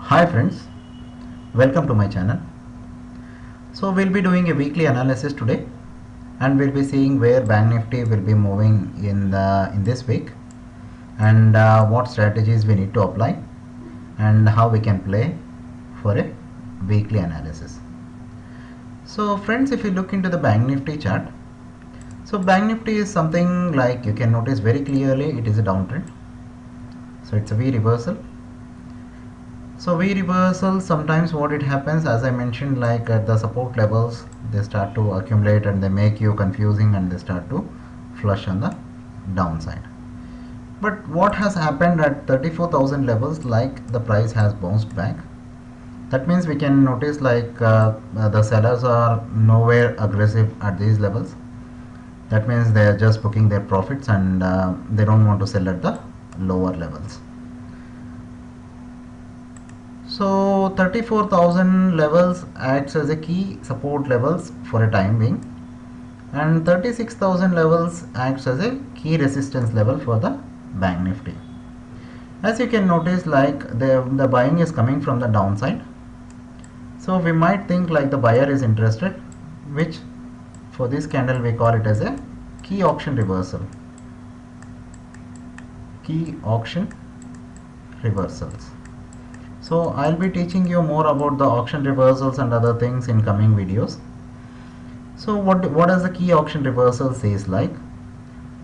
Hi friends, welcome to my channel. So we'll be doing a weekly analysis today and we'll be seeing where Bank Nifty will be moving in this week and what strategies we need to apply and how we can play for a weekly analysis. So friends, if you look into the Bank Nifty chart, so Bank Nifty is something like you can notice very clearly it is a downtrend. So it's a V reversal. So V reversal, sometimes what it happens, as I mentioned, like at the support levels they start to accumulate and they make you confusing and they start to flush on the downside. But what has happened at 34,000 levels, like the price has bounced back. That means we can notice like the sellers are nowhere aggressive at these levels. That means they are just booking their profits and they don't want to sell at the lower levels. So 34,000 levels acts as a key support levels for a time being, and 36,000 levels acts as a key resistance level for the Bank Nifty. As you can notice, like the buying is coming from the downside, so we might think like the buyer is interested, which for this candle we call it as a key auction reversal. Key auction reversals. So I'll be teaching you more about the auction reversals and other things in coming videos. So what does the key auction reversal says like?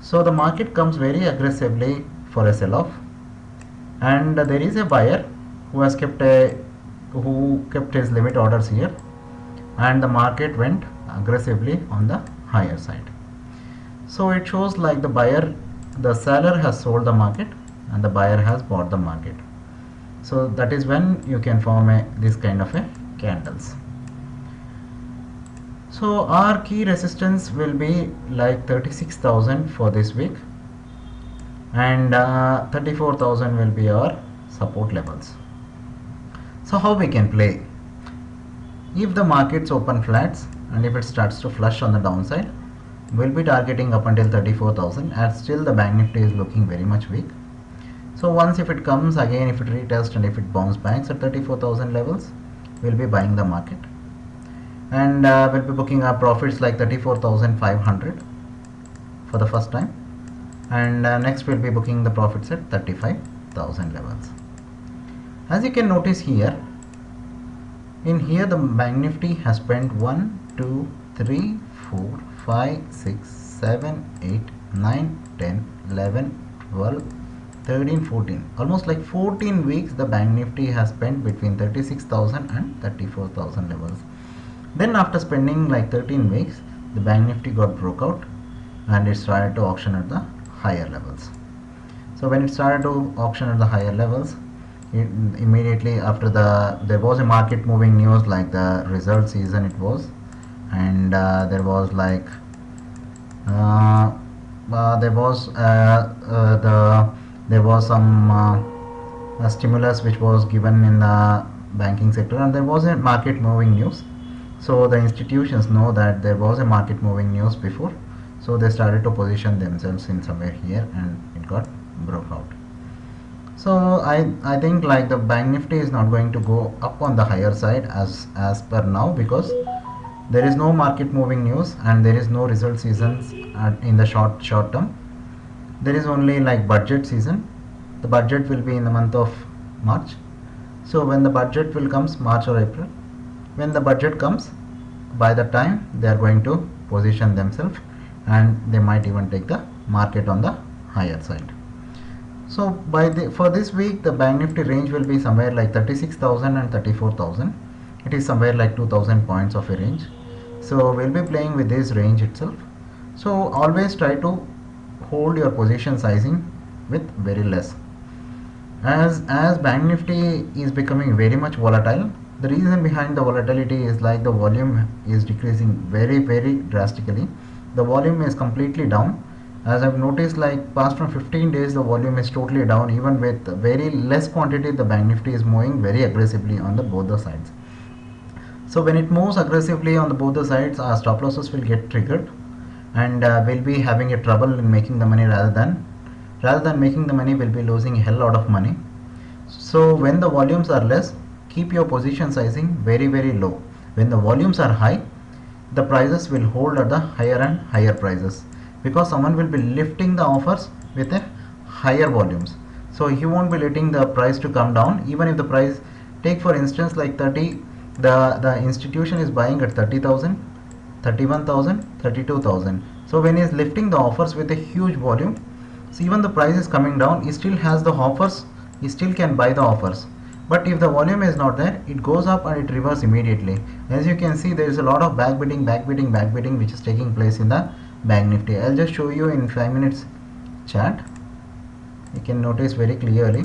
So the market comes very aggressively for a sell-off, and there is a buyer who has who kept his limit orders here, and the market went aggressively on the higher side. So it shows like the seller has sold the market and the buyer has bought the market. So that is when you can form this kind of a candles. So our key resistance will be like 36,000 for this week, and 34,000 will be our support levels. So how we can play? If the markets open flats and if it starts to flush on the downside, we'll be targeting up until 34,000, as still the Bank Nifty is looking very much weak. So once if it comes again, if it retests and if it bounce back at 34,000 levels, we'll be buying the market, and we'll be booking our profits like 34,500 for the first time, and next we'll be booking the profits at 35,000 levels. As you can notice here, in here the Bank Nifty has spent 1 2 3 4 5 6 7 8 9 10 11 12 13 14, almost like 14 weeks the Bank Nifty has spent between 36,000 and 34,000 levels. Then after spending like 13 weeks, the Bank Nifty got broke out and it started to auction at the higher levels. So when it started to auction at the higher levels, immediately after there was a market moving news like the result season it was, and there was like there was some stimulus which was given in the banking sector, and there was a market moving news. So the institutions know that there was a market moving news before, so they started to position themselves in somewhere here and it got broke out. So I think like the Bank Nifty is not going to go up on the higher side as per now, because there is no market moving news and there is no result seasons in the short term. There is only like budget season. The budget will be in the month of March. So when the budget will comes, March or April, when the budget comes, by the time they are going to position themselves and they might even take the market on the higher side. So for this week the Bank Nifty range will be somewhere like 36,000 and 34,000. It is somewhere like 2,000 points of a range. So we'll be playing with this range itself. So always try to hold your position sizing with very less. As Bank Nifty is becoming very much volatile, the reason behind the volatility is like the volume is decreasing very drastically. The volume is completely down. As I've noticed, like past from 15 days the volume is totally down. Even with very less quantity, the Bank Nifty is moving very aggressively on both the sides. So when it moves aggressively on both the sides, our stop losses will get triggered, and we'll be having a trouble in making the money. Rather than making the money, we'll be losing a hell lot of money. So when the volumes are less, keep your position sizing very low. When the volumes are high, the prices will hold at the higher and higher prices, because someone will be lifting the offers with a higher volumes. So he won't be letting the price to come down. Even if the price, take for instance like 30, the institution is buying at 30,000, 31,000, 32,000. So when he is lifting the offers with a huge volume, so even the price is coming down, he still has the offers, he still can buy the offers. But if the volume is not there, it goes up and it reverses immediately. As you can see, there is a lot of backbidding which is taking place in the Bank Nifty. I'll just show you in 5 minutes chart. You can notice very clearly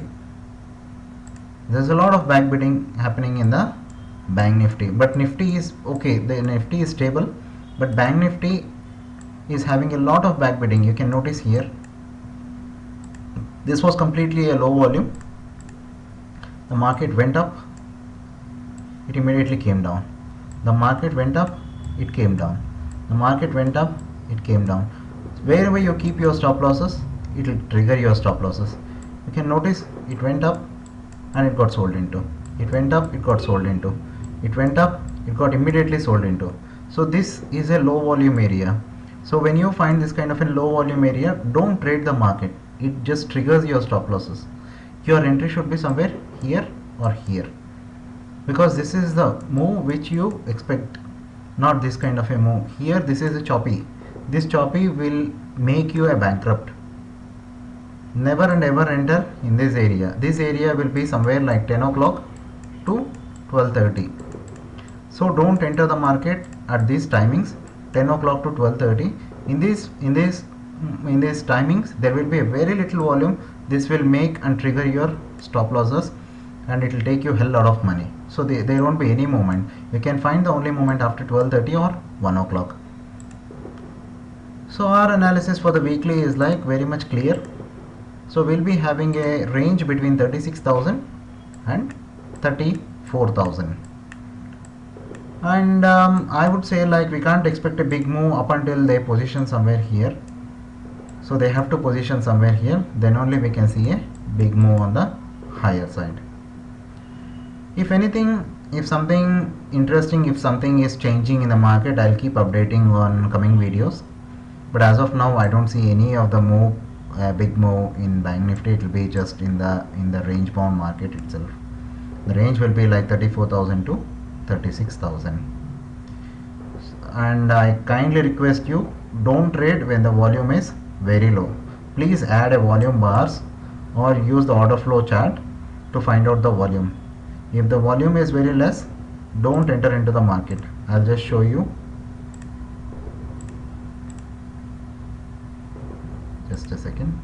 there's a lot of backbidding happening in the Bank Nifty. But Nifty is okay, the Nifty is stable, but Bank Nifty is having a lot of backbidding. You can notice here, this was completely a low volume. The market went up, it immediately came down. The market went up, it came down. The market went up, it came down. Wherever you keep your stop losses, it will trigger your stop losses. You can notice it went up and it got sold into. It went up, it got sold into. It went up, it got immediately sold into. So this is a low volume area. So when you find this kind of a low volume area, don't trade the market. It just triggers your stop losses. Your entry should be somewhere here or here, because this is the move which you expect, not this kind of a move. Here this is a choppy. This choppy will make you a bankrupt. Never and ever enter in this area. This area will be somewhere like 10 o'clock to 12:30. So don't enter the market at these timings, 10 o'clock to 12:30. In these timings there will be a very little volume. This will make and trigger your stop losses, and it will take you hell lot of money. So there won't be any movement. You can find the only movement after 12:30 or 1 o'clock. So our analysis for the weekly is like very much clear. So we'll be having a range between 36,000 and 34,000. And I would say like we can't expect a big move up until they position somewhere here. So they have to position somewhere here, then only we can see a big move on the higher side. If anything, if something interesting, if something is changing in the market, I'll keep updating on coming videos. But as of now, I don't see any of the move, big move in Bank Nifty. It will be just in the range bound market itself. The range will be like 34,000 to 36,000. And I kindly request you, don't trade when the volume is very low. Please add a volume bars or use the order flow chart to find out the volume. If the volume is very less, don't enter into the market. I'll just show you. Just a second.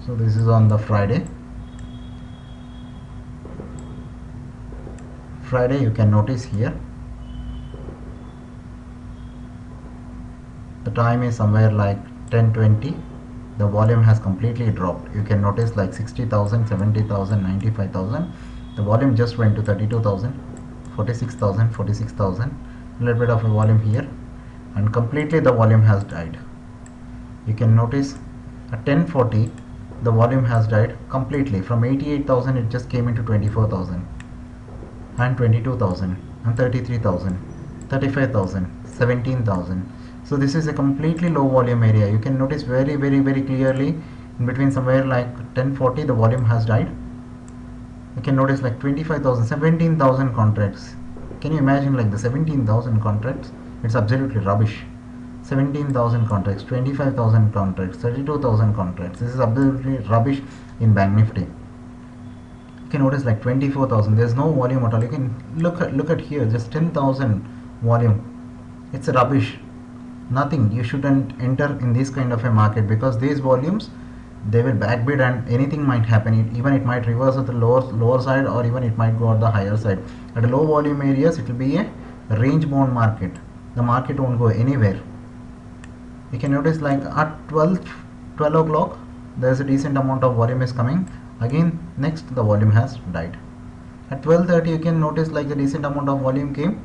So this is on the Friday. You can notice here the time is somewhere like 10:20. The volume has completely dropped. You can notice like 60,000, 70,000, 95,000. The volume just went to 32,000, 46,000, 46,000. A little bit of a volume here, and completely the volume has died. You can notice at 10:40 the volume has died completely. From 88,000 it just came into 24,000 and 22,000 and 33,000, 35,000, 17,000. So this is a completely low volume area. You can notice very clearly in between somewhere like 10:40 the volume has died. You can notice like 25,000, 17,000 contracts. Can you imagine like the 17,000 contracts? It's absolutely rubbish. 17,000 contracts, 25,000 contracts, 32,000 contracts. This is absolutely rubbish in Bank Nifty. You can notice like 24,000. There's no volume at all. You can look at here, just 10,000 volume. It's rubbish. Nothing. You shouldn't enter in this kind of a market, because these volumes, they will backbid and anything might happen. Even it might reverse at the lower side, or even it might go at the higher side. At low volume areas, it will be a range bound market. The market won't go anywhere. You can notice like at 12 12 o'clock there's a decent amount of volume is coming. Again next the volume has died. At 12:30 you can notice like a decent amount of volume came,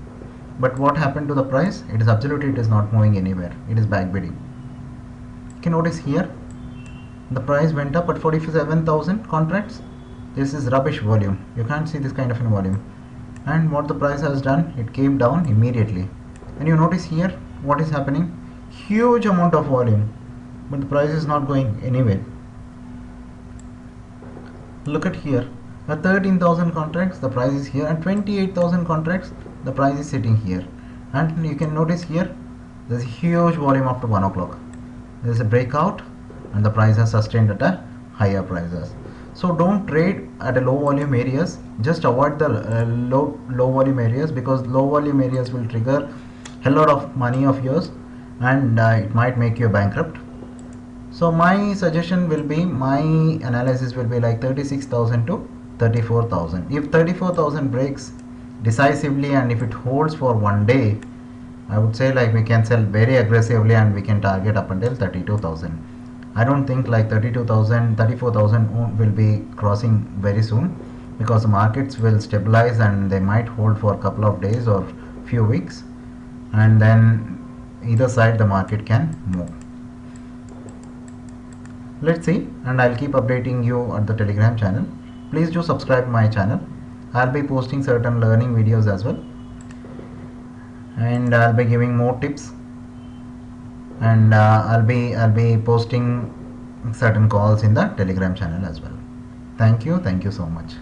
but what happened to the price? It is absolutely, it is not moving anywhere. It is backbidding. You can notice here the price went up at 47,000 contracts. This is rubbish volume. You can't see this kind of a volume. And what the price has done, it came down immediately. And you notice here what is happening, huge amount of volume, but the price is not going anywhere. Look at here, at 13,000 contracts the price is here, and 28,000 contracts the price is sitting here. And you can notice here there's a huge volume after 1 o'clock. There's a breakout and the price has sustained at a higher prices. So don't trade at a low volume areas. Just avoid the low volume areas, because low volume areas will trigger a lot of money of yours, and it might make you bankrupt. So my suggestion will be, my analysis will be like 36,000 to 34,000. If 34,000 breaks decisively and if it holds for one day, I would say like we can sell very aggressively and we can target up until 32,000. I don't think like 32,000, 34,000 will be crossing very soon, because the markets will stabilize and they might hold for a couple of days or few weeks, and then either side the market can move. Let's see, and I'll keep updating you at the Telegram channel. Please do subscribe my channel. I'll be posting certain learning videos as well, and I'll be giving more tips, and I'll be posting certain calls in the Telegram channel as well. Thank you so much.